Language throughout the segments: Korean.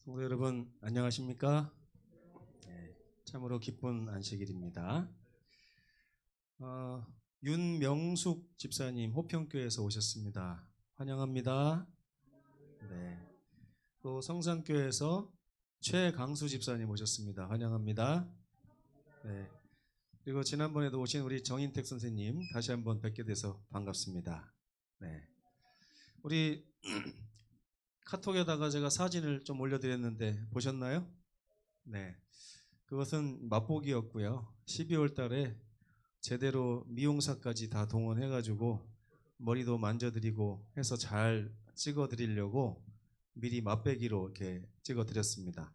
성도 여러분 안녕하십니까? 네, 참으로 기쁜 안식일입니다. 윤명숙 집사님 호평교회에서 오셨습니다. 환영합니다. 네, 또 성산교회에서 최강수 집사님 오셨습니다. 환영합니다. 네, 그리고 지난번에도 오신 우리 정인택 선생님 다시 한번 뵙게 돼서 반갑습니다. 네, 우리 카톡에다가 제가 사진을 좀 올려드렸는데 보셨나요? 네, 그것은 맛보기였고요. 12월 달에 제대로 미용사까지 다 동원해가지고 머리도 만져드리고 해서 잘 찍어드리려고 미리 맛배기로 이렇게 찍어드렸습니다.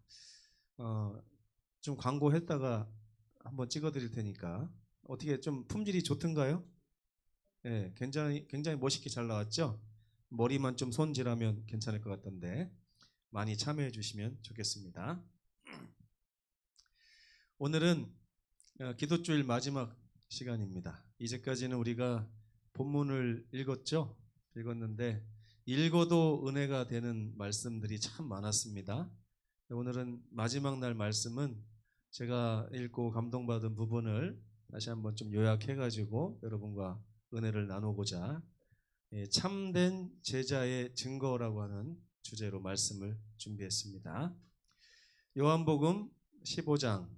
좀 광고했다가 한번 찍어드릴 테니까 어떻게 좀 품질이 좋던가요? 네, 굉장히 멋있게 잘 나왔죠? 머리만 좀 손질하면 괜찮을 것 같던데 많이 참여해 주시면 좋겠습니다. 오늘은 기도주일 마지막 시간입니다. 이제까지는 우리가 본문을 읽었는데 읽어도 은혜가 되는 말씀들이 참 많았습니다. 오늘은 마지막 날 말씀은 제가 읽고 감동받은 부분을 다시 한번 좀 요약해 가지고 여러분과 은혜를 나누고자 참된 제자의 증거라고 하는 주제로 말씀을 준비했습니다. 요한복음 15장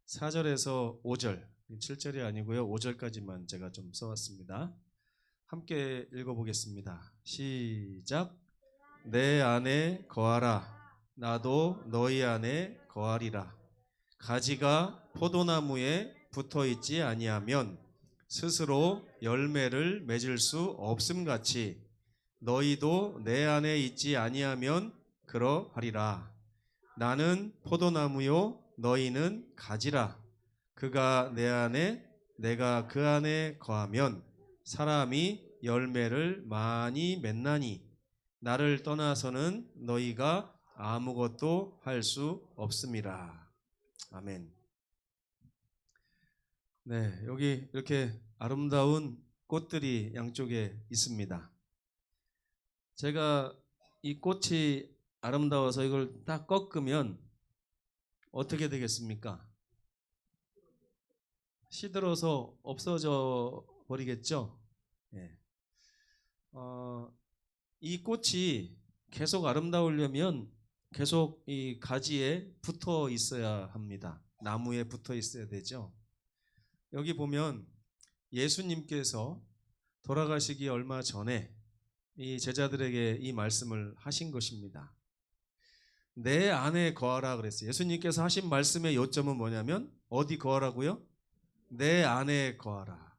4절에서 5절, 7절이 아니고요 5절까지만 제가 좀 써왔습니다. 함께 읽어보겠습니다. 시작. 내 안에 거하라. 나도 너희 안에 거하리라. 가지가 포도나무에 붙어 있지 아니하면 스스로 열매를 맺을 수 없음같이 너희도 내 안에 있지 아니하면 그러하리라. 나는 포도나무요 너희는 가지라. 그가 내 안에 내가 그 안에 거하면 사람이 열매를 많이 맺나니 나를 떠나서는 너희가 아무것도 할 수 없음이라. 아멘. 네, 여기 이렇게 아름다운 꽃들이 양쪽에 있습니다. 제가 이 꽃이 아름다워서 이걸 딱 꺾으면 어떻게 되겠습니까? 시들어서 없어져 버리겠죠? 네. 이 꽃이 계속 아름다우려면 계속 이 가지에 붙어 있어야 합니다. 나무에 붙어 있어야 되죠. 여기 보면 예수님께서 돌아가시기 얼마 전에 이 제자들에게 이 말씀을 하신 것입니다. 내 안에 거하라 그랬어요. 예수님께서 하신 말씀의 요점은 뭐냐면 어디 거하라고요? 내 안에 거하라.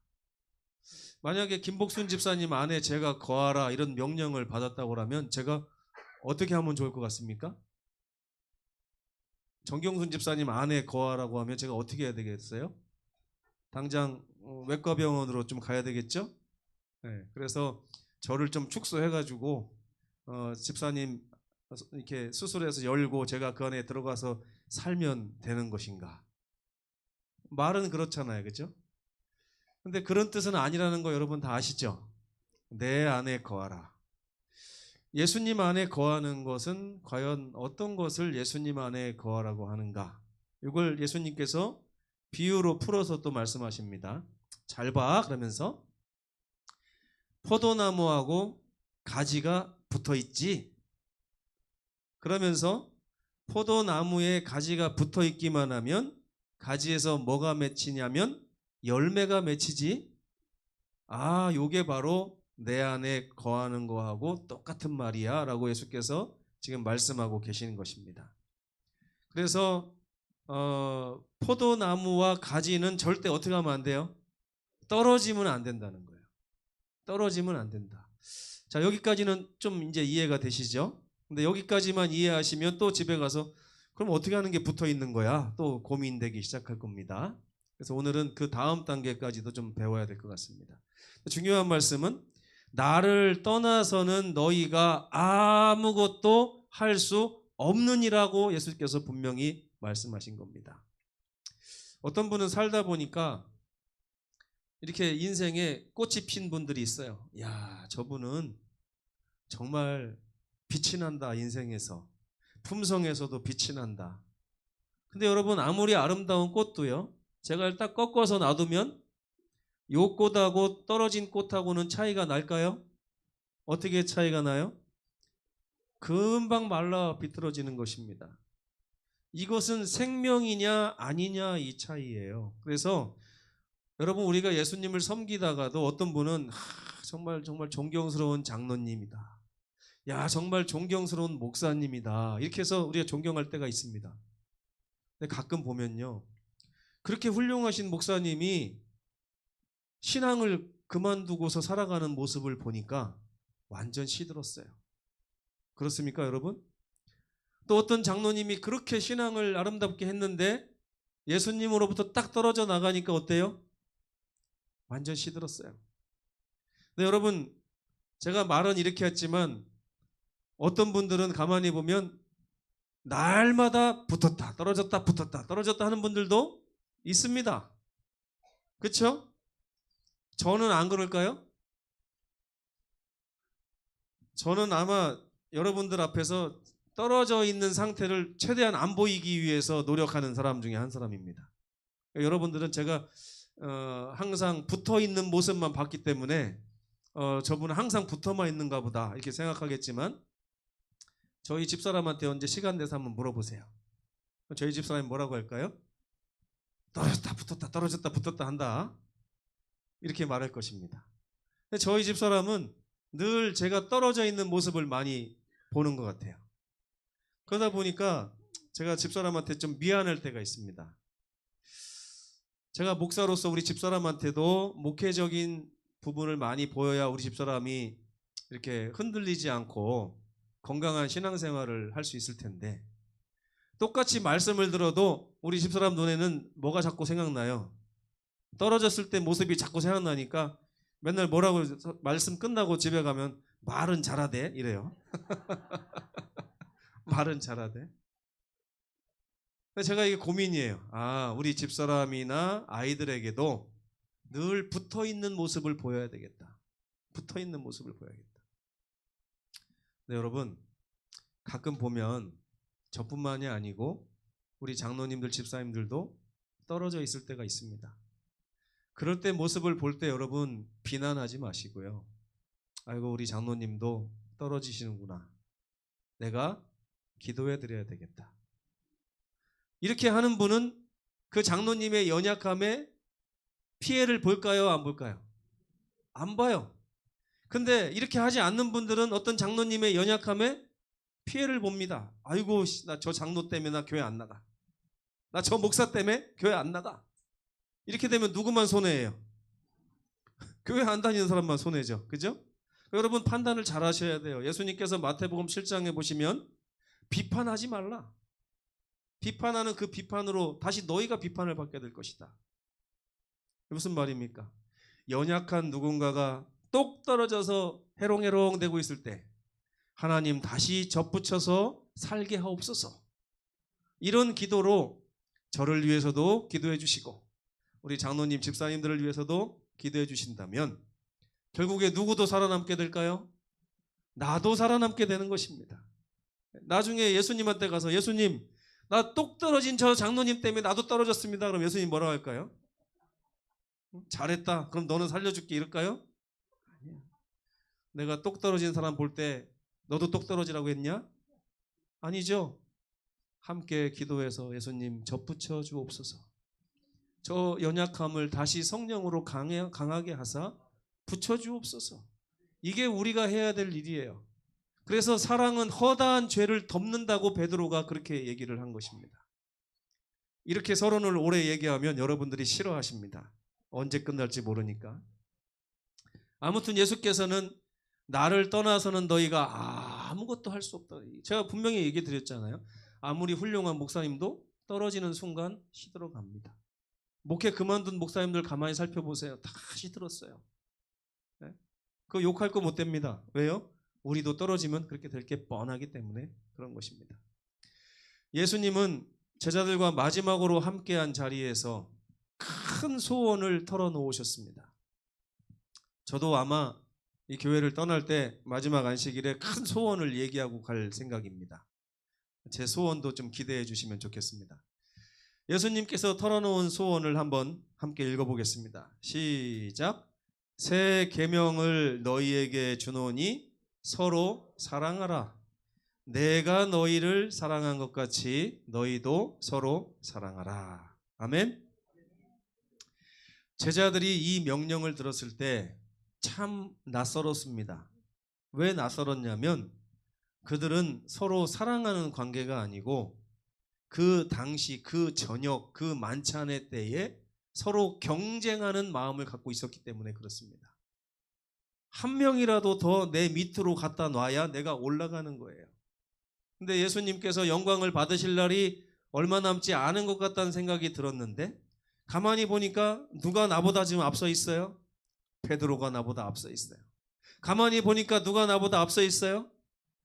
만약에 김복순 집사님 안에 제가 거하라 이런 명령을 받았다고 하면 제가 어떻게 하면 좋을 것 같습니까? 정경순 집사님 안에 거하라고 하면 제가 어떻게 해야 되겠어요? 당장 외과병원으로 좀 가야 되겠죠? 네, 그래서 저를 좀 축소해가지고 집사님 이렇게 수술해서 열고 제가 그 안에 들어가서 살면 되는 것인가? 말은 그렇잖아요, 그렇죠? 근데 그런 뜻은 아니라는 거 여러분 다 아시죠? 내 안에 거하라. 예수님 안에 거하는 것은 과연 어떤 것을 예수님 안에 거하라고 하는가? 이걸 예수님께서 비유로 풀어서 또 말씀하십니다. 잘 봐 그러면서 포도나무하고 가지가 붙어 있지. 그러면서 포도나무에 가지가 붙어 있기만 하면 가지에서 뭐가 맺히냐면 열매가 맺히지. 아, 요게 바로 내 안에 거하는 거하고 똑같은 말이야 라고 예수께서 지금 말씀하고 계시는 것입니다. 그래서 포도나무와 가지는 절대 어떻게 하면 안 돼요? 떨어지면 안 된다는 거예요. 떨어지면 안 된다. 자, 여기까지는 좀 이제 이해가 되시죠? 근데 여기까지만 이해하시면 또 집에 가서 그럼 어떻게 하는 게 붙어 있는 거야? 또 고민되기 시작할 겁니다. 그래서 오늘은 그 다음 단계까지도 좀 배워야 될 것 같습니다. 중요한 말씀은 나를 떠나서는 너희가 아무것도 할 수 없느니라고 예수께서 분명히 말씀하신 겁니다. 어떤 분은 살다 보니까 이렇게 인생에 꽃이 핀 분들이 있어요. 야, 저분은 정말 빛이 난다, 인생에서. 품성에서도 빛이 난다. 근데 여러분, 아무리 아름다운 꽃도요, 제가 딱 꺾어서 놔두면 요 꽃하고 떨어진 꽃하고는 차이가 날까요? 어떻게 차이가 나요? 금방 말라 비틀어지는 것입니다. 이것은 생명이냐 아니냐 이 차이예요. 그래서 여러분, 우리가 예수님을 섬기다가도 어떤 분은 정말 존경스러운 장로님이다. 야, 정말 존경스러운 목사님이다. 이렇게 해서 우리가 존경할 때가 있습니다. 근데 가끔 보면요, 그렇게 훌륭하신 목사님이 신앙을 그만두고서 살아가는 모습을 보니까 완전 시들었어요. 그렇습니까, 여러분? 또 어떤 장로님이 그렇게 신앙을 아름답게 했는데 예수님으로부터 딱 떨어져 나가니까 어때요? 완전 시들었어요. 근데 여러분, 제가 말은 이렇게 했지만 어떤 분들은 가만히 보면 날마다 붙었다 떨어졌다 붙었다 떨어졌다 하는 분들도 있습니다. 그렇죠? 저는 안 그럴까요? 저는 아마 여러분들 앞에서 떨어져 있는 상태를 최대한 안 보이기 위해서 노력하는 사람 중에 한 사람입니다. 여러분들은 제가 항상 붙어 있는 모습만 봤기 때문에 저분은 항상 붙어만 있는가 보다 이렇게 생각하겠지만 저희 집사람한테 언제 시간 내서 한번 물어보세요. 저희 집사람이 뭐라고 할까요? 떨어졌다 붙었다 떨어졌다 붙었다 한다 이렇게 말할 것입니다. 근데 저희 집사람은 늘 제가 떨어져 있는 모습을 많이 보는 것 같아요. 그러다 보니까 제가 집사람한테 좀 미안할 때가 있습니다. 제가 목사로서 우리 집사람한테도 목회적인 부분을 많이 보여야 우리 집사람이 이렇게 흔들리지 않고 건강한 신앙생활을 할 수 있을 텐데, 똑같이 말씀을 들어도 우리 집사람 눈에는 뭐가 자꾸 생각나요? 떨어졌을 때 모습이 자꾸 생각나니까 맨날 뭐라고 말씀 끝나고 집에 가면 말은 잘하대 이래요. 말은 잘하대. 제가 이게 고민이에요. 우리 집사람이나 아이들에게도 늘 붙어 있는 모습을 보여야 되겠다. 붙어 있는 모습을 보여야겠다. 네, 여러분, 가끔 보면 저뿐만이 아니고 우리 장로님들, 집사님들도 떨어져 있을 때가 있습니다. 그럴 때 모습을 볼 때 여러분 비난하지 마시고요. 아이고, 우리 장로님도 떨어지시는구나. 내가 기도해 드려야 되겠다. 이렇게 하는 분은 그 장로님의 연약함에 피해를 볼까요? 안 볼까요? 안 봐요. 근데 이렇게 하지 않는 분들은 어떤 장로님의 연약함에 피해를 봅니다. 아이고, 나 저 장로 때문에 나 교회 안 나가. 나 저 목사 때문에 교회 안 나가. 이렇게 되면 누구만 손해예요? 교회 안 다니는 사람만 손해죠. 그죠? 여러분 판단을 잘 하셔야 돼요. 예수님께서 마태복음 7장에 보시면 비판하지 말라. 비판하는 그 비판으로 다시 너희가 비판을 받게 될 것이다. 무슨 말입니까? 연약한 누군가가 똑 떨어져서 해롱해롱 되고 있을 때 하나님 다시 접붙여서 살게 하옵소서. 이런 기도로 저를 위해서도 기도해 주시고 우리 장로님 집사님들을 위해서도 기도해 주신다면 결국에 누구도 살아남게 될까요? 나도 살아남게 되는 것입니다. 나중에 예수님한테 가서 예수님, 나 똑 떨어진 저 장로님 때문에 나도 떨어졌습니다. 그럼 예수님 뭐라고 할까요? 잘했다. 그럼 너는 살려줄게 이럴까요? 아니야. 내가 똑 떨어진 사람 볼 때 너도 똑 떨어지라고 했냐? 아니죠. 함께 기도해서 예수님 접붙여 주옵소서. 저 연약함을 다시 성령으로 강하게 하사 붙여 주옵소서. 이게 우리가 해야 될 일이에요. 그래서 사랑은 허다한 죄를 덮는다고 베드로가 그렇게 얘기를 한 것입니다. 이렇게 서론을 오래 얘기하면 여러분들이 싫어하십니다. 언제 끝날지 모르니까. 아무튼 예수께서는 나를 떠나서는 너희가 아무것도 할 수 없다. 제가 분명히 얘기 드렸잖아요. 아무리 훌륭한 목사님도 떨어지는 순간 시들어갑니다. 목회 그만둔 목사님들 가만히 살펴보세요. 다 시들었어요. 네? 그거 욕할 거 못 됩니다. 왜요? 우리도 떨어지면 그렇게 될 게 뻔하기 때문에 그런 것입니다. 예수님은 제자들과 마지막으로 함께한 자리에서 큰 소원을 털어놓으셨습니다. 저도 아마 이 교회를 떠날 때 마지막 안식일에 큰 소원을 얘기하고 갈 생각입니다. 제 소원도 좀 기대해 주시면 좋겠습니다. 예수님께서 털어놓은 소원을 한번 함께 읽어보겠습니다. 시작. 새 계명을 너희에게 주노니 서로 사랑하라. 내가 너희를 사랑한 것 같이 너희도 서로 사랑하라. 아멘. 제자들이 이 명령을 들었을 때 참 낯설었습니다. 왜 낯설었냐면 그들은 서로 사랑하는 관계가 아니고 그 당시 그 저녁 그 만찬의 때에 서로 경쟁하는 마음을 갖고 있었기 때문에 그렇습니다. 한 명이라도 더 내 밑으로 갖다 놔야 내가 올라가는 거예요. 근데 예수님께서 영광을 받으실 날이 얼마 남지 않은 것 같다는 생각이 들었는데 가만히 보니까 누가 나보다 지금 앞서 있어요? 베드로가 나보다 앞서 있어요. 가만히 보니까 누가 나보다 앞서 있어요?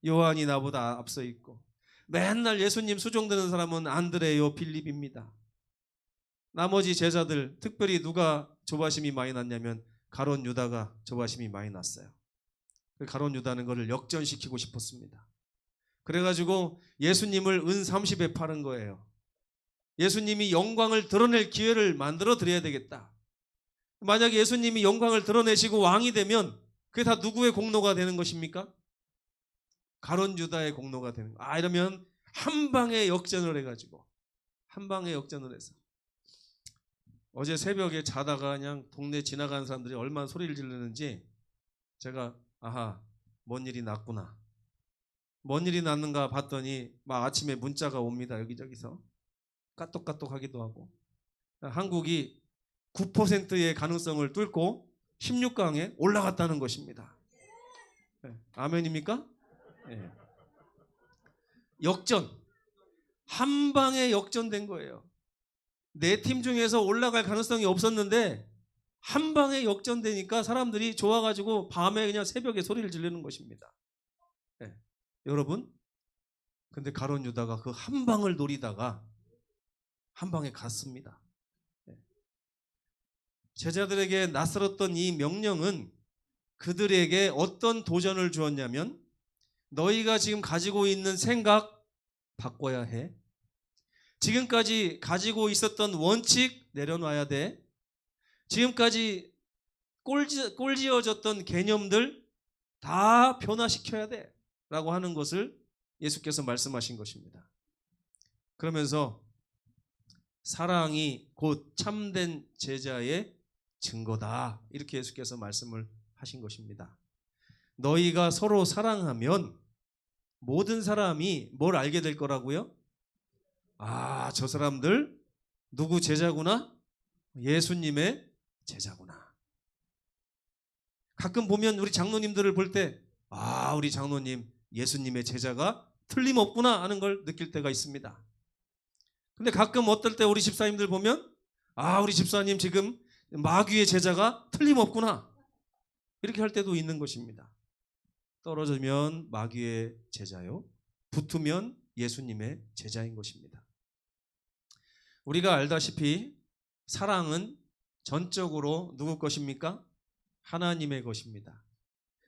요한이 나보다 앞서 있고 맨날 예수님 수종드는 사람은 안드레요, 빌립입니다. 나머지 제자들 특별히 누가 조바심이 많이 났냐면 가룟 유다가 조바심이 많이 났어요. 가룟 유다는 그를 역전시키고 싶었습니다. 그래가지고 예수님을 은 30에 파는 거예요. 예수님이 영광을 드러낼 기회를 만들어 드려야 되겠다. 만약에 예수님이 영광을 드러내시고 왕이 되면 그게 다 누구의 공로가 되는 것입니까? 가룟 유다의 공로가 되는 거. 이러면 한 방에 역전을 해가지고 한 방에 역전을 해서 어제 새벽에 자다가 그냥 동네 지나가는 사람들이 얼마나 소리를 지르는지 제가 아하, 뭔 일이 났구나. 뭔 일이 났는가 봤더니 막 아침에 문자가 옵니다. 여기저기서 까똑까똑 하기도 하고. 한국이 9%의 가능성을 뚫고 16강에 올라갔다는 것입니다. 네. 아멘입니까? 네. 역전. 한 방에 역전된 거예요. 네 팀 중에서 올라갈 가능성이 없었는데 한 방에 역전되니까 사람들이 좋아가지고 밤에 그냥 새벽에 소리를 지르는 것입니다. 네. 여러분, 근데 가룟 유다가 그 한 방을 노리다가 한 방에 갔습니다. 네. 제자들에게 낯설었던 이 명령은 그들에게 어떤 도전을 주었냐면 너희가 지금 가지고 있는 생각 바꿔야 해. 지금까지 가지고 있었던 원칙 내려놔야 돼. 지금까지 꼴지어졌던 개념들 다 변화시켜야 돼. 라고 하는 것을 예수께서 말씀하신 것입니다. 그러면서 사랑이 곧 참된 제자의 증거다. 이렇게 예수께서 말씀을 하신 것입니다. 너희가 서로 사랑하면 모든 사람이 뭘 알게 될 거라고요? 아, 저 사람들 누구 제자구나? 예수님의 제자구나. 가끔 보면 우리 장로님들을 볼 때 아, 우리 장로님 예수님의 제자가 틀림없구나 하는 걸 느낄 때가 있습니다. 근데 가끔 어떨 때 우리 집사님들 보면 아, 우리 집사님 지금 마귀의 제자가 틀림없구나 이렇게 할 때도 있는 것입니다. 떨어지면 마귀의 제자요, 붙으면 예수님의 제자인 것입니다. 우리가 알다시피 사랑은 전적으로 누구 것입니까? 하나님의 것입니다.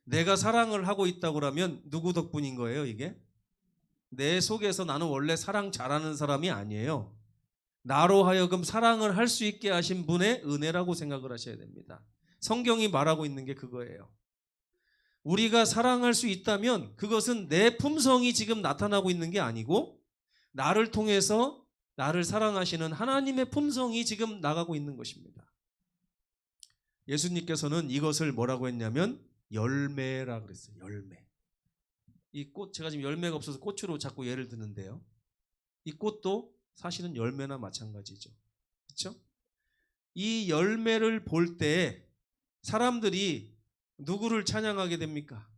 내가 사랑을 하고 있다고 그러면 누구 덕분인 거예요, 이게? 내 속에서 나는 원래 사랑 잘하는 사람이 아니에요. 나로 하여금 사랑을 할 수 있게 하신 분의 은혜라고 생각을 하셔야 됩니다. 성경이 말하고 있는 게 그거예요. 우리가 사랑할 수 있다면 그것은 내 품성이 지금 나타나고 있는 게 아니고 나를 통해서 나를 사랑하시는 하나님의 품성이 지금 나가고 있는 것입니다. 예수님께서는 이것을 뭐라고 했냐면 열매라 그랬어요. 열매. 이 꽃, 제가 지금 열매가 없어서 꽃으로 자꾸 예를 드는데요. 이 꽃도 사실은 열매나 마찬가지죠. 그렇죠? 이 열매를 볼 때 사람들이 누구를 찬양하게 됩니까?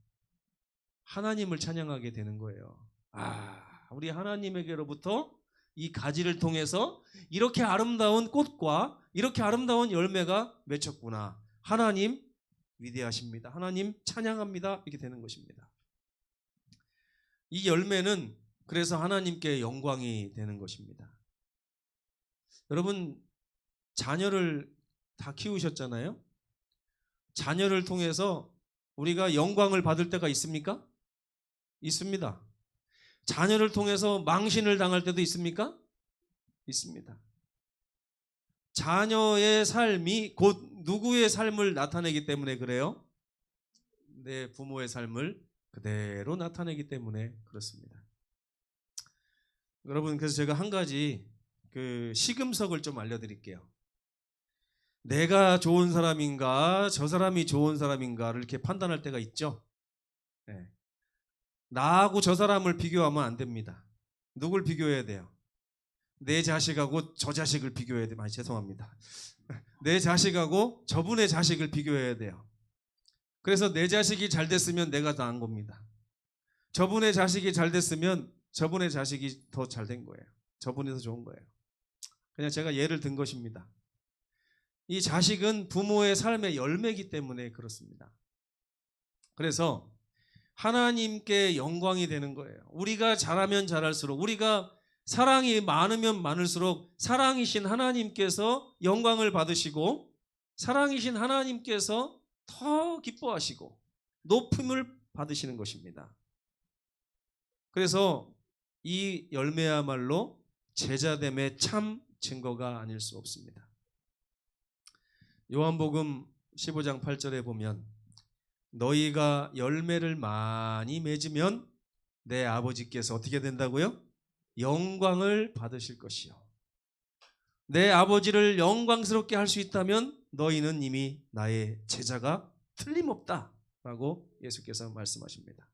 하나님을 찬양하게 되는 거예요. 아, 우리 하나님에게로부터 이 가지를 통해서 이렇게 아름다운 꽃과 이렇게 아름다운 열매가 맺혔구나. 하나님 위대하십니다. 하나님 찬양합니다. 이렇게 되는 것입니다. 이 열매는 그래서 하나님께 영광이 되는 것입니다. 여러분, 자녀를 다 키우셨잖아요. 자녀를 통해서 우리가 영광을 받을 때가 있습니까? 있습니다. 자녀를 통해서 망신을 당할 때도 있습니까? 있습니다. 자녀의 삶이 곧 누구의 삶을 나타내기 때문에 그래요? 내 부모의 삶을 그대로 나타내기 때문에 그렇습니다. 여러분, 그래서 제가 한 가지 그 시금석을 좀 알려드릴게요. 내가 좋은 사람인가 저 사람이 좋은 사람인가를 이렇게 판단할 때가 있죠. 네. 나하고 저 사람을 비교하면 안 됩니다. 누굴 비교해야 돼요? 내 자식하고 저 자식을 비교해야 돼요. 죄송합니다. 내 자식하고 저분의 자식을 비교해야 돼요. 그래서 내 자식이 잘 됐으면 내가 나은 겁니다. 저분의 자식이 잘 됐으면 저분의 자식이 더 잘 된 거예요. 저분이 더 좋은 거예요. 그냥 제가 예를 든 것입니다. 이 자식은 부모의 삶의 열매이기 때문에 그렇습니다. 그래서 하나님께 영광이 되는 거예요. 우리가 잘하면 잘할수록, 우리가 사랑이 많으면 많을수록 사랑이신 하나님께서 영광을 받으시고 사랑이신 하나님께서 더 기뻐하시고 높임을 받으시는 것입니다. 그래서 이 열매야말로 제자됨의 참 증거가 아닐 수 없습니다. 요한복음 15장 8절에 보면 너희가 열매를 많이 맺으면 내 아버지께서 어떻게 된다고요? 영광을 받으실 것이요. 내 아버지를 영광스럽게 할 수 있다면 너희는 이미 나의 제자가 틀림없다라는 라고 예수께서 말씀하십니다.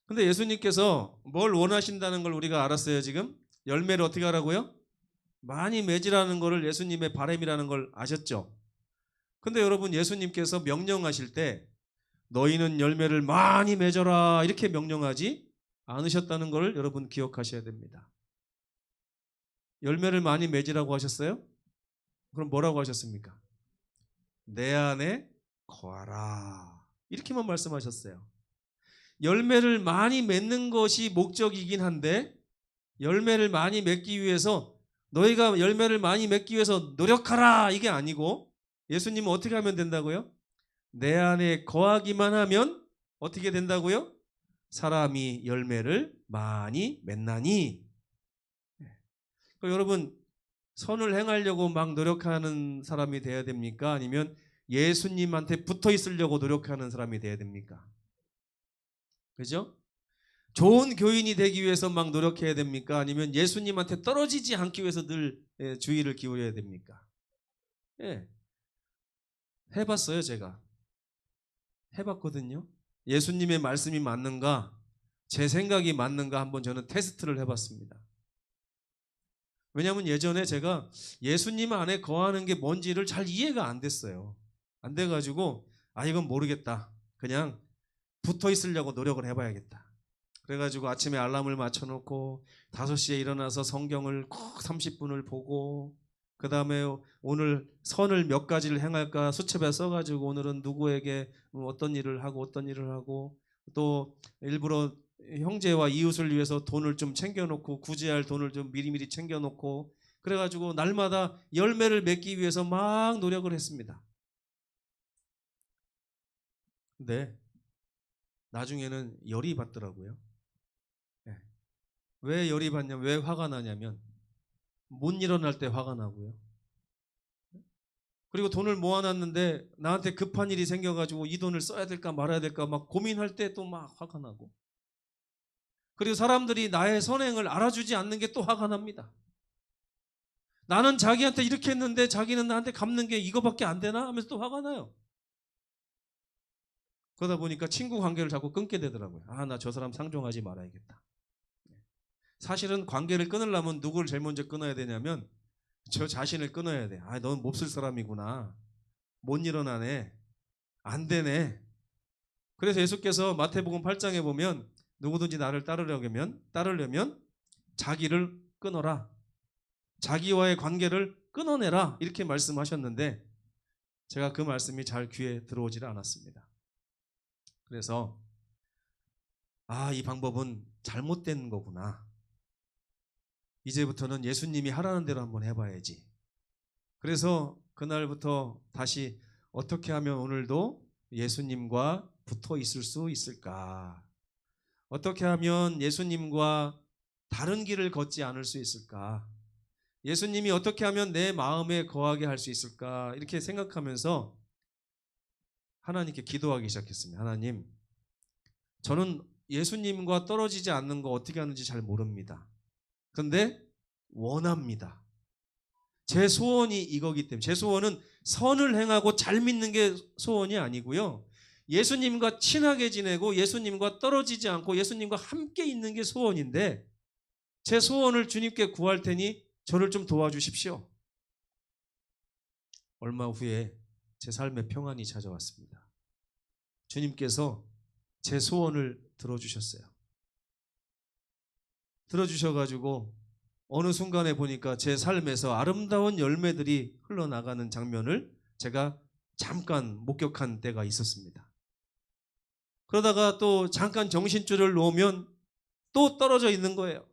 근데 예수님께서 뭘 원하신다는 걸 우리가 알았어요. 지금 열매를 어떻게 하라고요? 많이 맺으라는 거를 예수님의 바람이라는 걸 아셨죠? 근데 여러분, 예수님께서 명령하실 때 너희는 열매를 많이 맺어라 이렇게 명령하지 않으셨다는 걸 여러분 기억하셔야 됩니다. 열매를 많이 맺으라고 하셨어요? 그럼 뭐라고 하셨습니까? 내 안에 거하라 이렇게만 말씀하셨어요. 열매를 많이 맺는 것이 목적이긴 한데 열매를 많이 맺기 위해서 너희가 열매를 많이 맺기 위해서 노력하라 이게 아니고 예수님은 어떻게 하면 된다고요? 내 안에 거하기만 하면 어떻게 된다고요? 사람이 열매를 많이 맺나니. 여러분, 선을 행하려고 막 노력하는 사람이 돼야 됩니까? 아니면 예수님한테 붙어 있으려고 노력하는 사람이 돼야 됩니까? 그죠? 좋은 교인이 되기 위해서 막 노력해야 됩니까? 아니면 예수님한테 떨어지지 않기 위해서 늘 주의를 기울여야 됩니까? 예. 해봤어요, 제가. 해봤거든요. 예수님의 말씀이 맞는가, 제 생각이 맞는가 한번 저는 테스트를 해봤습니다. 왜냐하면 예전에 제가 예수님 안에 거하는 게 뭔지를 잘 이해가 안 됐어요. 안 돼가지고 이건 모르겠다. 그냥 붙어 있으려고 노력을 해봐야겠다. 그래가지고 아침에 알람을 맞춰놓고 5시에 일어나서 성경을 꼭 30분을 보고 그 다음에 오늘 선을 몇 가지를 행할까 수첩에 써가지고 오늘은 누구에게 어떤 일을 하고 또 일부러 형제와 이웃을 위해서 돈을 좀 챙겨놓고 구제할 돈을 좀 미리미리 챙겨놓고 그래가지고 날마다 열매를 맺기 위해서 막 노력을 했습니다. 근데 나중에는 열이 받더라고요. 왜 열이 받냐면, 왜 화가 나냐면 못 일어날 때 화가 나고요. 그리고 돈을 모아놨는데 나한테 급한 일이 생겨가지고 이 돈을 써야 될까 말아야 될까 막 고민할 때 또 막 화가 나고, 그리고 사람들이 나의 선행을 알아주지 않는 게 또 화가 납니다. 나는 자기한테 이렇게 했는데 자기는 나한테 갚는 게 이거밖에 안 되나 하면서 또 화가 나요. 그러다 보니까 친구 관계를 자꾸 끊게 되더라고요. 나 저 사람 상종하지 말아야겠다. 사실은 관계를 끊으려면 누구를 제일 먼저 끊어야 되냐면 저 자신을 끊어야 돼. 넌 몹쓸 사람이구나. 못 일어나네. 안 되네. 그래서 예수께서 마태복음 8장에 보면 누구든지 나를 따르려면 자기를 끊어라. 자기와의 관계를 끊어내라. 이렇게 말씀하셨는데 제가 그 말씀이 잘 귀에 들어오지를 않았습니다. 그래서 이 방법은 잘못된 거구나. 이제부터는 예수님이 하라는 대로 한번 해봐야지. 그래서 그날부터 다시 어떻게 하면 오늘도 예수님과 붙어 있을 수 있을까? 어떻게 하면 예수님과 다른 길을 걷지 않을 수 있을까? 예수님이 어떻게 하면 내 마음에 거하게 할 수 있을까? 이렇게 생각하면서 하나님께 기도하기 시작했습니다. 하나님, 저는 예수님과 떨어지지 않는 거 어떻게 하는지 잘 모릅니다. 그런데 원합니다. 제 소원이 이거기 때문에, 제 소원은 선을 행하고 잘 믿는 게 소원이 아니고요. 예수님과 친하게 지내고 예수님과 떨어지지 않고 예수님과 함께 있는 게 소원인데 제 소원을 주님께 구할 테니 저를 좀 도와주십시오. 얼마 후에 제 삶에 평안이 찾아왔습니다. 주님께서 제 소원을 들어주셨어요. 들어주셔가지고 어느 순간에 보니까 제 삶에서 아름다운 열매들이 흘러나가는 장면을 제가 잠깐 목격한 때가 있었습니다. 그러다가 또 잠깐 정신줄을 놓으면 또 떨어져 있는 거예요.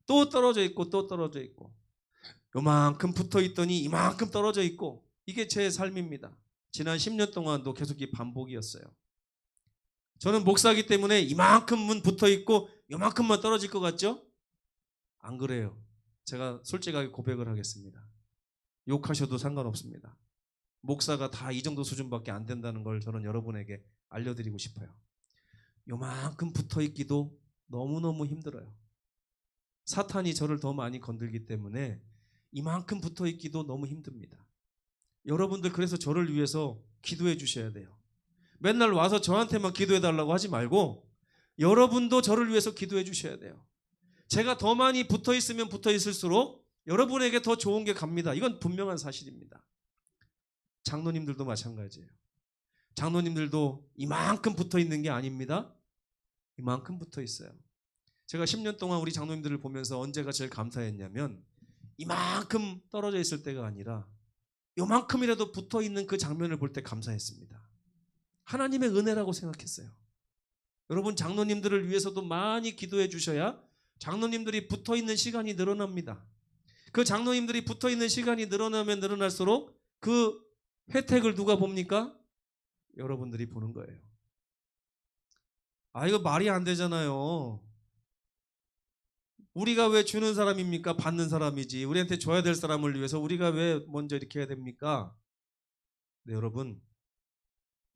또 떨어져 있고 또 떨어져 있고, 요만큼 붙어 있더니 이만큼 떨어져 있고, 이게 제 삶입니다. 지난 10년 동안도 계속 이 반복이었어요. 저는 목사이기 때문에 이만큼은 붙어 있고 요만큼만 떨어질 것 같죠? 안 그래요. 제가 솔직하게 고백을 하겠습니다. 욕하셔도 상관없습니다. 목사가 다 이 정도 수준밖에 안 된다는 걸 저는 여러분에게 알려드리고 싶어요. 요만큼 붙어 있기도 너무너무 힘들어요. 사탄이 저를 더 많이 건들기 때문에 이만큼 붙어 있기도 너무 힘듭니다. 여러분들 그래서 저를 위해서 기도해 주셔야 돼요. 맨날 와서 저한테만 기도해 달라고 하지 말고 여러분도 저를 위해서 기도해 주셔야 돼요. 제가 더 많이 붙어 있으면 붙어 있을수록 여러분에게 더 좋은 게 갑니다. 이건 분명한 사실입니다. 장로님들도 마찬가지예요. 장로님들도 이만큼 붙어 있는 게 아닙니다. 이만큼 붙어 있어요. 제가 10년 동안 우리 장로님들을 보면서 언제가 제일 감사했냐면 이만큼 떨어져 있을 때가 아니라 요만큼이라도 붙어 있는 그 장면을 볼 때 감사했습니다. 하나님의 은혜라고 생각했어요. 여러분 장로님들을 위해서도 많이 기도해 주셔야 장로님들이 붙어 있는 시간이 늘어납니다. 그 장로님들이 붙어 있는 시간이 늘어나면 늘어날수록 그 혜택을 누가 봅니까? 여러분들이 보는 거예요. 이거 말이 안 되잖아요. 우리가 왜 주는 사람입니까? 받는 사람이지. 우리한테 줘야 될 사람을 위해서 우리가 왜 먼저 이렇게 해야 됩니까? 네, 여러분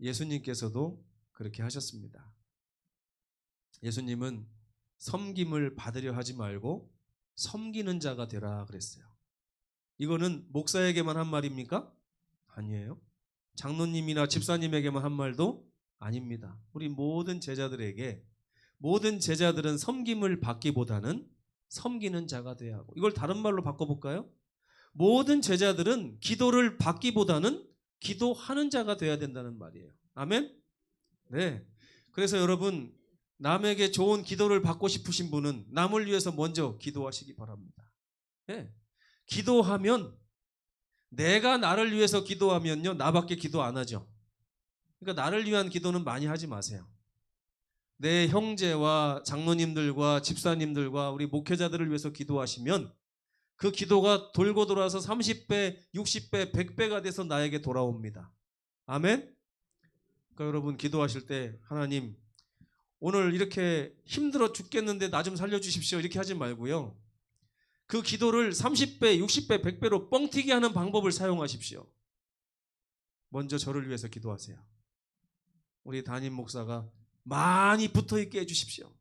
예수님께서도 그렇게 하셨습니다. 예수님은 섬김을 받으려 하지 말고 섬기는 자가 되라 그랬어요. 이거는 목사에게만 한 말입니까? 아니에요. 장로님이나 집사님에게만 한 말도 아닙니다. 우리 모든 제자들에게, 모든 제자들은 섬김을 받기보다는 섬기는 자가 돼야 하고, 이걸 다른 말로 바꿔볼까요? 모든 제자들은 기도를 받기보다는 기도하는 자가 돼야 된다는 말이에요. 아멘? 네. 그래서 여러분 남에게 좋은 기도를 받고 싶으신 분은 남을 위해서 먼저 기도하시기 바랍니다. 네. 기도하면, 내가 나를 위해서 기도하면요 나밖에 기도 안 하죠. 그러니까 나를 위한 기도는 많이 하지 마세요. 내 형제와 장로님들과 집사님들과 우리 목회자들을 위해서 기도하시면 그 기도가 돌고 돌아서 30배, 60배, 100배가 돼서 나에게 돌아옵니다. 아멘? 그러니까 여러분 기도하실 때 하나님 오늘 이렇게 힘들어 죽겠는데 나 좀 살려주십시오 이렇게 하지 말고요. 그 기도를 30배, 60배, 100배로 뻥튀기 하는 방법을 사용하십시오. 먼저 저를 위해서 기도하세요. 우리 담임 목사가 많이 붙어있게 해주십시오.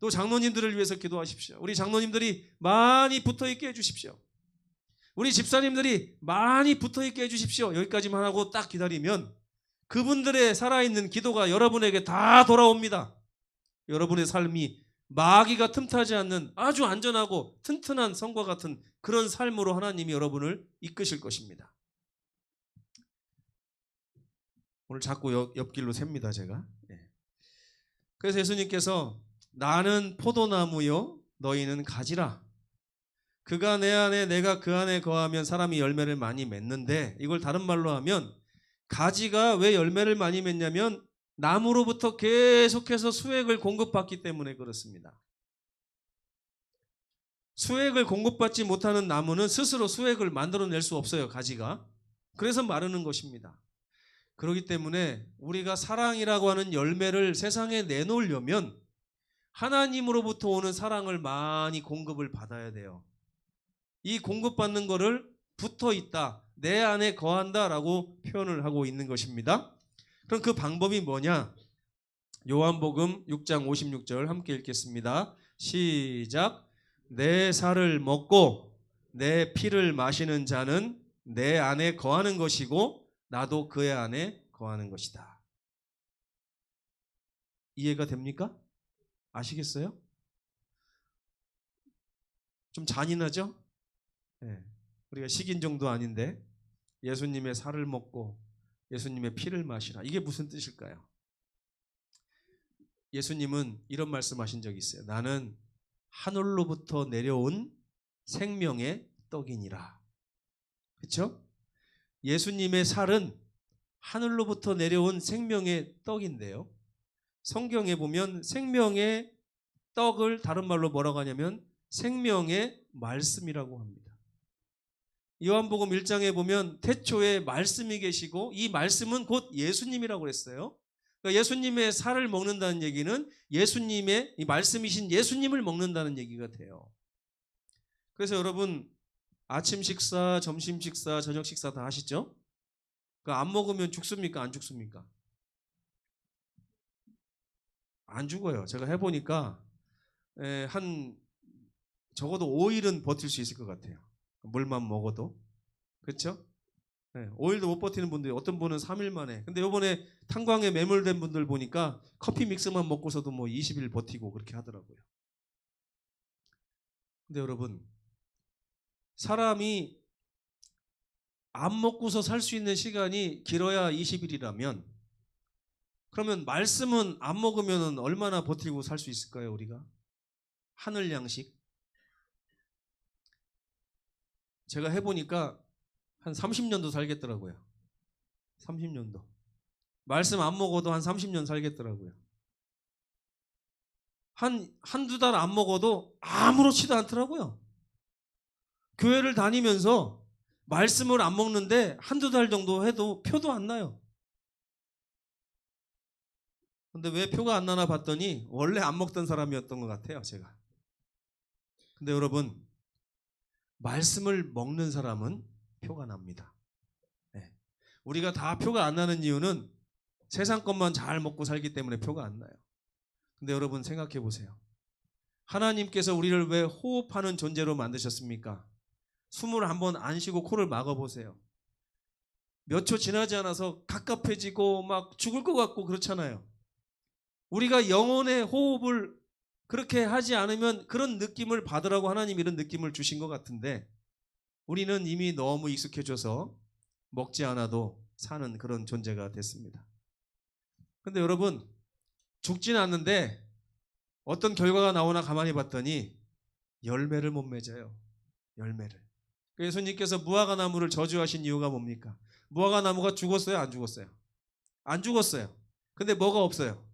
또 장로님들을 위해서 기도하십시오. 우리 장로님들이 많이 붙어있게 해주십시오. 우리 집사님들이 많이 붙어있게 해주십시오. 여기까지만 하고 딱 기다리면 그분들의 살아있는 기도가 여러분에게 다 돌아옵니다. 여러분의 삶이 마귀가 틈타지 않는 아주 안전하고 튼튼한 성과 같은 그런 삶으로 하나님이 여러분을 이끄실 것입니다. 오늘 자꾸 옆길로 셉니다 제가. 그래서 예수님께서 나는 포도나무요 너희는 가지라. 그가 내 안에 내가 그 안에 거하면 사람이 열매를 많이 맺는데, 이걸 다른 말로 하면 가지가 왜 열매를 많이 맺냐면 나무로부터 계속해서 수액을 공급받기 때문에 그렇습니다. 수액을 공급받지 못하는 나무는 스스로 수액을 만들어낼 수 없어요. 가지가. 그래서 마르는 것입니다. 그렇기 때문에 우리가 사랑이라고 하는 열매를 세상에 내놓으려면 하나님으로부터 오는 사랑을 많이 공급을 받아야 돼요. 이 공급받는 거를 붙어있다, 내 안에 거한다라고 표현을 하고 있는 것입니다. 그럼 그 방법이 뭐냐? 요한복음 6장 56절 함께 읽겠습니다. 시작. 내 살을 먹고 내 피를 마시는 자는 내 안에 거하는 것이고 나도 그의 안에 거하는 것이다. 이해가 됩니까? 아시겠어요? 좀 잔인하죠? 네. 우리가 식인 정도 아닌데 예수님의 살을 먹고 예수님의 피를 마시라. 이게 무슨 뜻일까요? 예수님은 이런 말씀하신 적이 있어요. 나는 하늘로부터 내려온 생명의 떡이니라. 그렇죠? 예수님의 살은 하늘로부터 내려온 생명의 떡인데요. 성경에 보면 생명의 떡을 다른 말로 뭐라고 하냐면 생명의 말씀이라고 합니다. 요한복음 1장에 보면 태초에 말씀이 계시고 이 말씀은 곧 예수님이라고 그랬어요. 그러니까 예수님의 살을 먹는다는 얘기는 예수님의 이 말씀이신 예수님을 먹는다는 얘기가 돼요. 그래서 여러분 아침 식사, 점심 식사, 저녁 식사 다 하시죠? 안 먹으면 죽습니까? 안 죽습니까? 안 죽어요. 제가 해보니까 한 적어도 5일은 버틸 수 있을 것 같아요. 물만 먹어도. 그렇죠? 네, 5일도 못 버티는 분들이 어떤 분은 3일 만에. 근데 요번에 탄광에 매몰된 분들 보니까 커피 믹스만 먹고서도 뭐 20일 버티고 그렇게 하더라고요. 근데 여러분, 사람이 안 먹고서 살 수 있는 시간이 길어야 20일이라면 그러면 말씀은 안 먹으면 얼마나 버티고 살 수 있을까요, 우리가? 하늘 양식. 제가 해보니까 한 30년도 살겠더라고요. 30년도. 말씀 안 먹어도 한 30년 살겠더라고요. 한두 달 안 먹어도 아무렇지도 않더라고요. 교회를 다니면서 말씀을 안 먹는데 한두 달 정도 해도 표도 안 나요. 근데 왜 표가 안 나나 봤더니 원래 안 먹던 사람이었던 것 같아요, 제가. 근데 여러분, 말씀을 먹는 사람은 표가 납니다. 네. 우리가 다 표가 안 나는 이유는 세상 것만 잘 먹고 살기 때문에 표가 안 나요. 근데 여러분 생각해 보세요. 하나님께서 우리를 왜 호흡하는 존재로 만드셨습니까? 숨을 한번 안 쉬고 코를 막아보세요. 몇 초 지나지 않아서 갑갑해지고 막 죽을 것 같고 그렇잖아요. 우리가 영혼의 호흡을 그렇게 하지 않으면 그런 느낌을 받으라고 하나님 이런 느낌을 주신 것 같은데 우리는 이미 너무 익숙해져서 먹지 않아도 사는 그런 존재가 됐습니다. 근데 여러분, 죽지는 않는데 어떤 결과가 나오나 가만히 봤더니 열매를 못 맺어요. 열매를. 예수님께서 무화과 나무를 저주하신 이유가 뭡니까? 무화과 나무가 죽었어요? 안 죽었어요? 안 죽었어요. 근데 뭐가 없어요?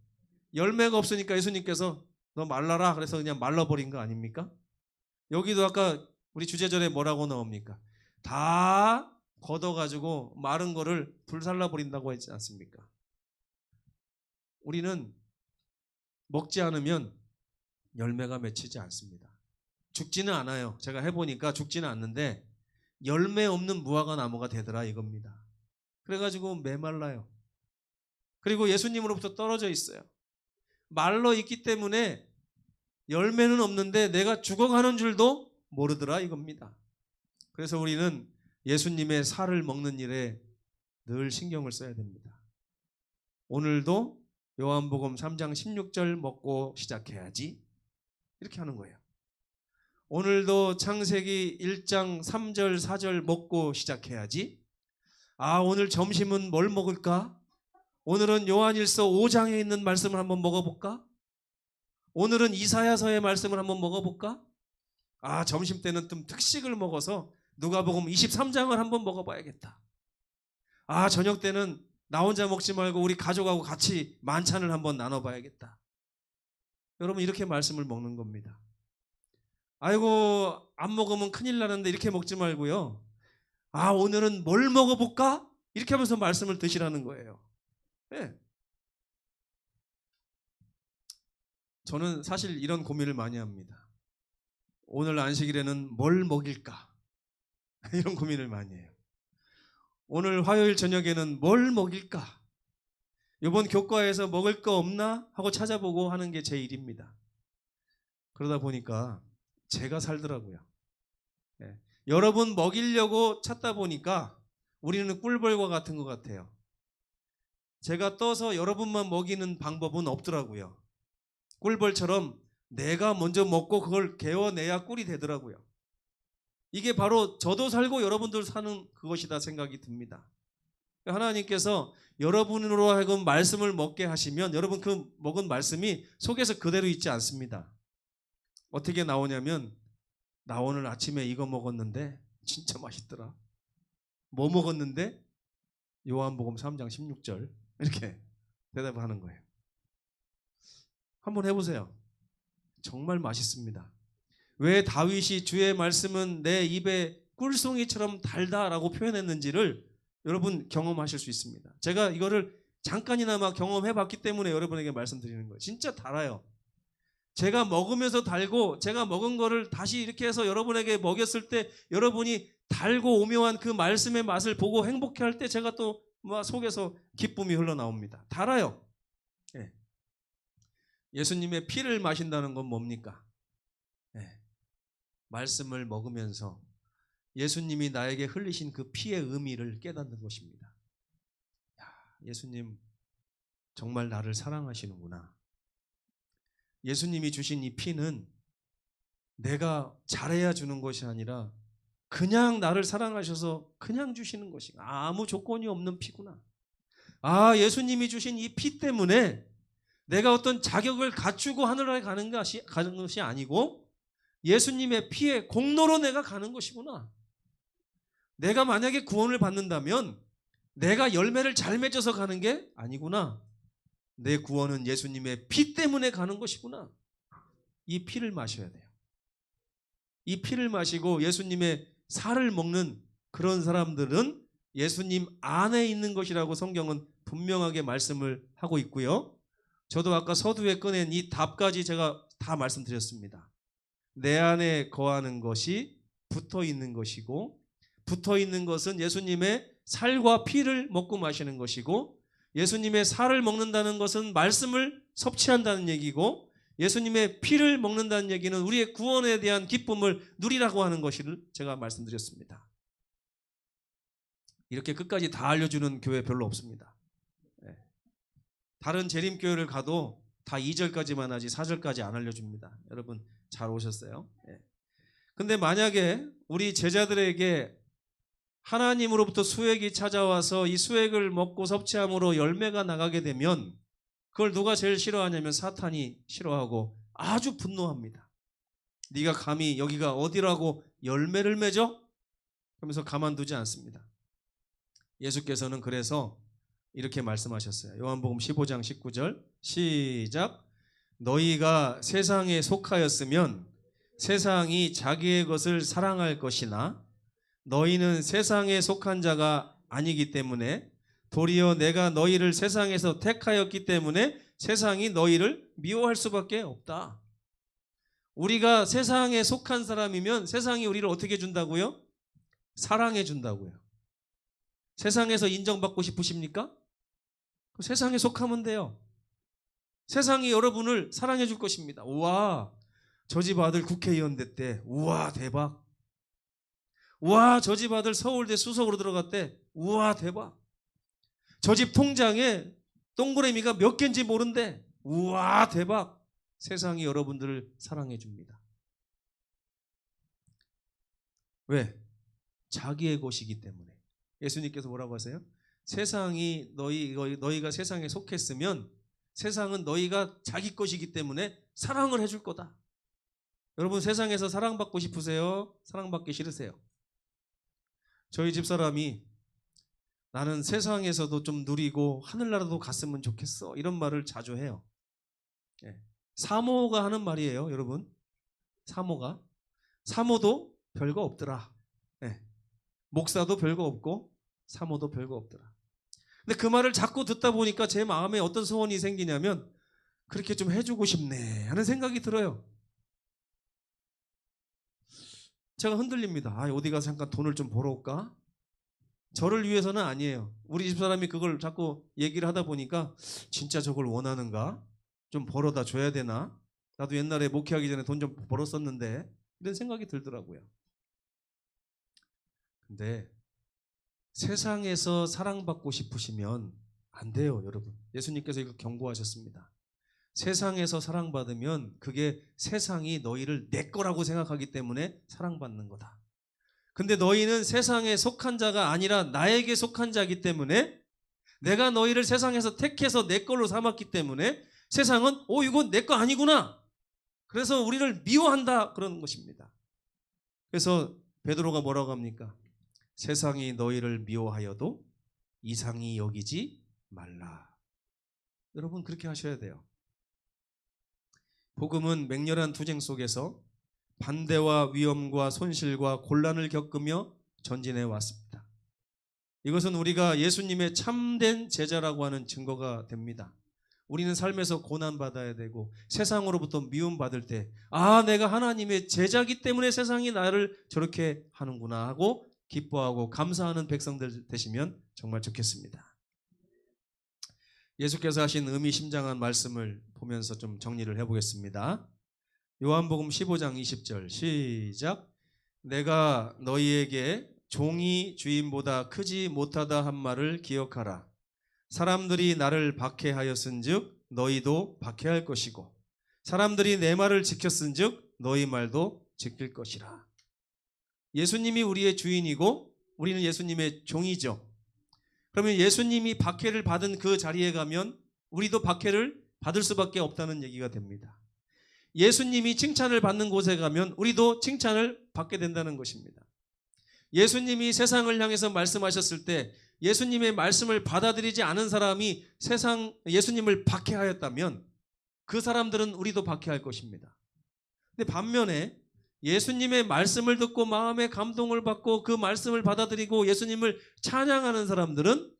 열매가 없으니까 예수님께서 너 말라라 그래서 그냥 말라버린 거 아닙니까? 여기도 아까 우리 주제절에 뭐라고 나옵니까? 다 걷어가지고 마른 거를 불살라 버린다고 했지 않습니까? 우리는 먹지 않으면 열매가 맺히지 않습니다. 죽지는 않아요. 제가 해보니까 죽지는 않는데 열매 없는 무화과 나무가 되더라 이겁니다. 그래가지고 메말라요. 그리고 예수님으로부터 떨어져 있어요. 말로 있기 때문에 열매는 없는데 내가 죽어가는 줄도 모르더라 이겁니다. 그래서 우리는 예수님의 살을 먹는 일에 늘 신경을 써야 됩니다. 오늘도 요한복음 3장 16절 먹고 시작해야지 이렇게 하는 거예요. 오늘도 창세기 1장 3절 4절 먹고 시작해야지. 아, 오늘 점심은 뭘 먹을까? 오늘은 요한일서 5장에 있는 말씀을 한번 먹어볼까? 오늘은 이사야서의 말씀을 한번 먹어볼까? 아, 점심 때는 좀 특식을 먹어서 누가복음 23장을 한번 먹어봐야겠다. 아, 저녁 때는 나 혼자 먹지 말고 우리 가족하고 같이 만찬을 한번 나눠봐야겠다. 여러분 이렇게 말씀을 먹는 겁니다. 아이고 안 먹으면 큰일 나는데 이렇게 먹지 말고요. 아, 오늘은 뭘 먹어볼까? 이렇게 하면서 말씀을 드시라는 거예요. 네. 저는 사실 이런 고민을 많이 합니다. 오늘 안식일에는 뭘 먹일까? 이런 고민을 많이 해요. 오늘 화요일 저녁에는 뭘 먹일까? 이번 교과에서 먹을 거 없나? 하고 찾아보고 하는 게 제 일입니다. 그러다 보니까 제가 살더라고요. 네. 여러분 먹이려고 찾다 보니까 우리는 꿀벌과 같은 것 같아요. 제가 떠서 여러분만 먹이는 방법은 없더라고요. 꿀벌처럼 내가 먼저 먹고 그걸 개워내야 꿀이 되더라고요. 이게 바로 저도 살고 여러분들 사는 그것이다 생각이 듭니다. 하나님께서 여러분으로 하여금 말씀을 먹게 하시면 여러분 그 먹은 말씀이 속에서 그대로 있지 않습니다. 어떻게 나오냐면 나 오늘 아침에 이거 먹었는데 진짜 맛있더라. 뭐 먹었는데? 요한복음 3장 16절 이렇게 대답하는 거예요. 한번 해보세요. 정말 맛있습니다. 왜 다윗이 주의 말씀은 내 입에 꿀송이처럼 달다라고 표현했는지를 여러분 경험하실 수 있습니다. 제가 이거를 잠깐이나마 경험해봤기 때문에 여러분에게 말씀드리는 거예요. 진짜 달아요. 제가 먹으면서 달고 제가 먹은 거를 다시 이렇게 해서 여러분에게 먹였을 때 여러분이 달고 오묘한 그 말씀의 맛을 보고 행복해할 때 제가 또 막 속에서 기쁨이 흘러나옵니다. 달아요. 예. 예수님의 피를 마신다는 건 뭡니까? 예. 말씀을 먹으면서 예수님이 나에게 흘리신 그 피의 의미를 깨닫는 것입니다. 야, 예수님 정말 나를 사랑하시는구나. 예수님이 주신 이 피는 내가 잘해야 주는 것이 아니라 그냥 나를 사랑하셔서 그냥 주시는 것이 아무 조건이 없는 피구나. 아, 예수님이 주신 이 피 때문에 내가 어떤 자격을 갖추고 하늘나라에 가는 것이 아니고 예수님의 피의 공로로 내가 가는 것이구나. 내가 만약에 구원을 받는다면 내가 열매를 잘 맺어서 가는 게 아니구나. 내 구원은 예수님의 피 때문에 가는 것이구나. 이 피를 마셔야 돼요. 이 피를 마시고 예수님의 살을 먹는 그런 사람들은 예수님 안에 있는 것이라고 성경은 분명하게 말씀을 하고 있고요. 저도 아까 서두에 꺼낸 이 답까지 제가 다 말씀드렸습니다. 내 안에 거하는 것이 붙어 있는 것이고, 붙어 있는 것은 예수님의 살과 피를 먹고 마시는 것이고, 예수님의 살을 먹는다는 것은 말씀을 섭취한다는 얘기고, 예수님의 피를 먹는다는 얘기는 우리의 구원에 대한 기쁨을 누리라고 하는 것을 제가 말씀드렸습니다. 이렇게 끝까지 다 알려주는 교회 별로 없습니다. 다른 재림교회를 가도 다 2절까지만 하지 4절까지 안 알려줍니다. 여러분 잘 오셨어요. 근데 만약에 우리 제자들에게 하나님으로부터 수액이 찾아와서 이 수액을 먹고 섭취함으로 열매가 나가게 되면 그걸 누가 제일 싫어하냐면 사탄이 싫어하고 아주 분노합니다. 네가 감히 여기가 어디라고 열매를 맺어? 그러면서 가만두지 않습니다. 예수께서는 그래서 이렇게 말씀하셨어요. 요한복음 15장 19절 시작. 너희가 세상에 속하였으면 세상이 자기의 것을 사랑할 것이나 너희는 세상에 속한 자가 아니기 때문에 도리어 내가 너희를 세상에서 택하였기 때문에 세상이 너희를 미워할 수밖에 없다. 우리가 세상에 속한 사람이면 세상이 우리를 어떻게 준다고요? 사랑해 준다고요. 세상에서 인정받고 싶으십니까? 세상에 속하면 돼요. 세상이 여러분을 사랑해 줄 것입니다. 우와, 저 집 아들 국회의원 됐대. 우와, 대박. 우와, 저 집 아들 서울대 수석으로 들어갔대. 우와, 대박. 저 집 통장에 동그라미가 몇 개인지 모른대. 우와, 대박. 세상이 여러분들을 사랑해 줍니다. 왜? 자기의 것이기 때문에. 예수님께서 뭐라고 하세요? 세상이 너희가 세상에 속했으면 세상은 너희가 자기 것이기 때문에 사랑을 해줄 거다. 여러분 세상에서 사랑받고 싶으세요? 사랑받기 싫으세요? 저희 집사람이 나는 세상에서도 좀 누리고 하늘나라도 갔으면 좋겠어 이런 말을 자주 해요. 사모가 하는 말이에요. 여러분 사모도 별거 없더라. 목사도 별거 없고 사모도 별거 없더라. 근데 그 말을 자꾸 듣다 보니까 제 마음에 어떤 소원이 생기냐면 그렇게 좀 해주고 싶네 하는 생각이 들어요. 제가 흔들립니다. 어디 가서 잠깐 돈을 좀 벌어올까? 저를 위해서는 아니에요. 우리 집사람이 그걸 자꾸 얘기를 하다 보니까 진짜 저걸 원하는가? 좀 벌어다 줘야 되나? 나도 옛날에 목회하기 전에 돈 좀 벌었었는데 이런 생각이 들더라고요. 근데 세상에서 사랑받고 싶으시면 안 돼요, 여러분. 예수님께서 이거 경고하셨습니다. 세상에서 사랑받으면 그게 세상이 너희를 내 거라고 생각하기 때문에 사랑받는 거다. 근데 너희는 세상에 속한 자가 아니라 나에게 속한 자이기 때문에 내가 너희를 세상에서 택해서 내 걸로 삼았기 때문에 세상은 이건 내 거 아니구나. 그래서 우리를 미워한다 그러는 것입니다. 그래서 베드로가 뭐라고 합니까? 세상이 너희를 미워하여도 이상히 여기지 말라. 여러분 그렇게 하셔야 돼요. 복음은 맹렬한 투쟁 속에서 반대와 위험과 손실과 곤란을 겪으며 전진해 왔습니다. 이것은 우리가 예수님의 참된 제자라고 하는 증거가 됩니다. 우리는 삶에서 고난받아야 되고 세상으로부터 미움받을 때 내가 하나님의 제자기 때문에 세상이 나를 저렇게 하는구나 하고 기뻐하고 감사하는 백성들 되시면 정말 좋겠습니다. 예수께서 하신 의미심장한 말씀을 보면서 좀 정리를 해보겠습니다. 요한복음 15장 20절 시작. 내가 너희에게 종이 주인보다 크지 못하다 한 말을 기억하라. 사람들이 나를 박해하였은즉 너희도 박해할 것이고 사람들이 내 말을 지켰은즉 너희 말도 지킬 것이라. 예수님이 우리의 주인이고 우리는 예수님의 종이죠. 그러면 예수님이 박해를 받은 그 자리에 가면 우리도 박해를 받을 수밖에 없다는 얘기가 됩니다. 예수님이 칭찬을 받는 곳에 가면 우리도 칭찬을 받게 된다는 것입니다. 예수님이 세상을 향해서 말씀하셨을 때 예수님의 말씀을 받아들이지 않은 사람이 예수님을 박해하였다면 그 사람들은 우리도 박해할 것입니다. 근데 반면에 예수님의 말씀을 듣고 마음의 감동을 받고 그 말씀을 받아들이고 예수님을 찬양하는 사람들은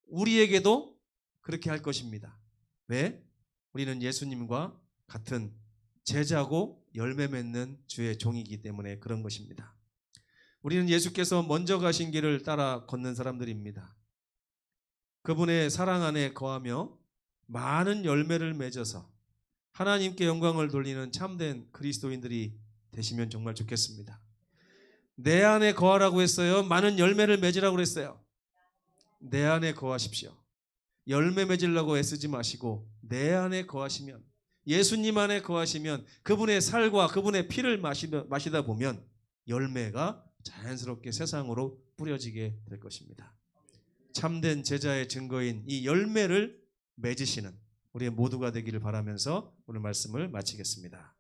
우리에게도 그렇게 할 것입니다. 왜? 우리는 예수님과 같은 제자고 열매 맺는 주의 종이기 때문에 그런 것입니다. 우리는 예수께서 먼저 가신 길을 따라 걷는 사람들입니다. 그분의 사랑 안에 거하며 많은 열매를 맺어서 하나님께 영광을 돌리는 참된 그리스도인들이 되시면 정말 좋겠습니다. 내 안에 거하라고 했어요? 많은 열매를 맺으라고 했어요? 내 안에 거하십시오. 열매 맺으려고 애쓰지 마시고 내 안에 거하시면, 예수님 안에 거하시면 그분의 살과 그분의 피를 마시다 보면 열매가 자연스럽게 세상으로 뿌려지게 될 것입니다. 참된 제자의 증거인 이 열매를 맺으시는 우리 모두가 되기를 바라면서 오늘 말씀을 마치겠습니다.